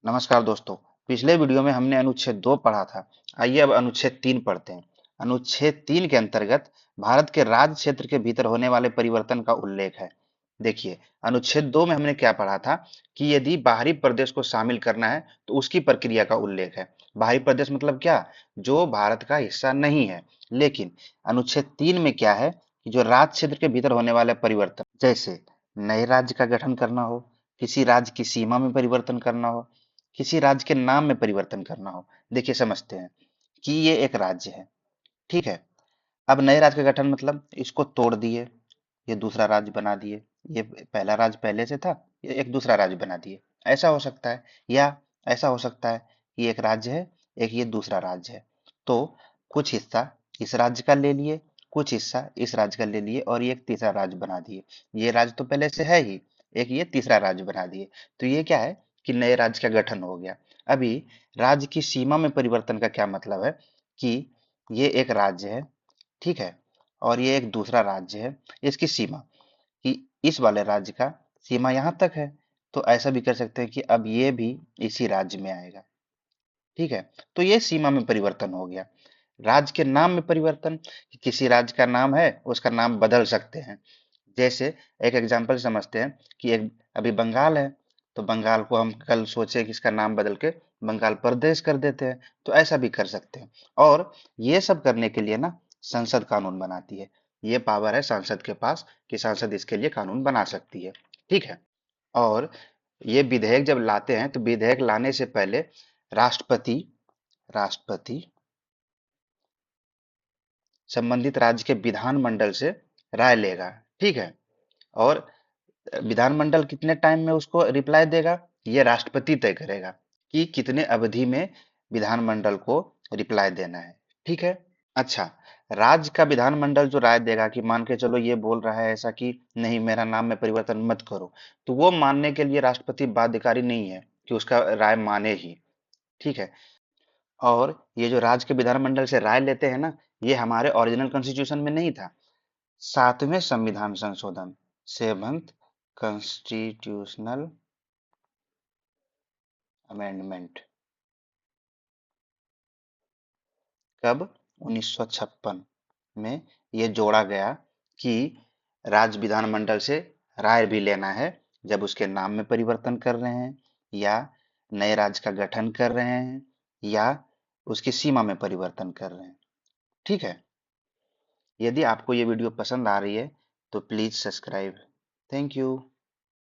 नमस्कार दोस्तों। पिछले वीडियो में हमने अनुच्छेद 2 पढ़ा था। आइए अब अनुच्छेद 3 पढ़ते हैं। अनुच्छेद 3 के अंतर्गत भारत के राज्य क्षेत्र के भीतर होने वाले परिवर्तन का उल्लेख है। देखिए, अनुच्छेद 2 में हमने क्या पढ़ा था कि यदि बाहरी प्रदेश को शामिल करना है तो उसकी प्रक्रिया का उल्लेख है। बाहरी प्रदेश मतलब क्या? जो भारत का हिस्सा नहीं है। लेकिन अनुच्छेद 3 में क्या है कि जो राज्य क्षेत्र के भीतर होने वाले परिवर्तन, जैसे नए राज्य का गठन करना हो, किसी राज्य की सीमा में परिवर्तन करना हो, किसी राज्य के नाम में परिवर्तन करना हो। देखिए, समझते हैं कि ये एक राज्य है, ठीक है। अब नए राज्य का गठन मतलब इसको तोड़ दिए, ये दूसरा राज्य बना दिए। ये पहला राज्य पहले से था, ये एक दूसरा राज्य बना दिए। ऐसा हो सकता है, या ऐसा हो सकता है कि एक राज्य है, एक ये दूसरा राज्य है। तो कुछ हिस्सा इस राज्य का ले लिए, कुछ हिस्सा इस राज्य का ले लिए और ये एक तीसरा राज्य बना दिए। ये राज्य तो पहले से है ही, एक ये तीसरा राज्य बना दिए। तो ये क्या है कि नए राज्य का गठन हो गया। अभी राज्य की सीमा में परिवर्तन का क्या मतलब है कि ये एक राज्य है, ठीक है, और ये एक दूसरा राज्य है। इसकी सीमा कि इस वाले राज्य का सीमा यहाँ तक है, तो ऐसा भी कर सकते हैं कि अब ये भी इसी राज्य में आएगा, ठीक है। तो ये सीमा में परिवर्तन हो गया। राज्य के नाम में परिवर्तन, कि किसी राज्य का नाम है, उसका नाम बदल सकते हैं। जैसे एक एग्जांपल समझते हैं कि एक अभी बंगाल है, तो बंगाल को हम कल सोचे कि इसका नाम बदल के बंगाल प्रदेश कर देते हैं, तो ऐसा भी कर सकते हैं। और ये सब करने के लिए ना संसद कानून बनाती है। ये पावर है संसद के पास कि संसद इसके लिए कानून बना सकती है, ठीक है। और ये विधेयक जब लाते हैं तो विधेयक लाने से पहले राष्ट्रपति राष्ट्रपति संबंधित राज्य के विधानमंडल से राय लेगा, ठीक है। और विधानमंडल कितने टाइम में उसको रिप्लाई देगा, ये राष्ट्रपति तय करेगा कि कितने अवधि में विधानमंडल को रिप्लाई देना है, ठीक है। अच्छा, राज्य का विधानमंडल जो राय देगा कि मान के चलो ये बोल रहा है ऐसा कि नहीं, मेरा नाम में परिवर्तन मत करो, तो वो मानने के लिए राष्ट्रपति बाध्यकारी नहीं है कि उसका राय माने ही, ठीक है। और ये जो राज्य के विधानमंडल से राय लेते हैं ना, ये हमारे ओरिजिनल कॉन्स्टिट्यूशन में नहीं था। 7वें संविधान संशोधन, 7th कॉन्स्टिट्यूशनल अमेंडमेंट, कब? 1956 में ये जोड़ा गया कि राज्य विधानमंडल से राय भी लेना है जब उसके नाम में परिवर्तन कर रहे हैं, या नए राज्य का गठन कर रहे हैं, या उसकी सीमा में परिवर्तन कर रहे हैं, ठीक है। यदि आपको ये वीडियो पसंद आ रही है तो प्लीज सब्सक्राइब। Thank you.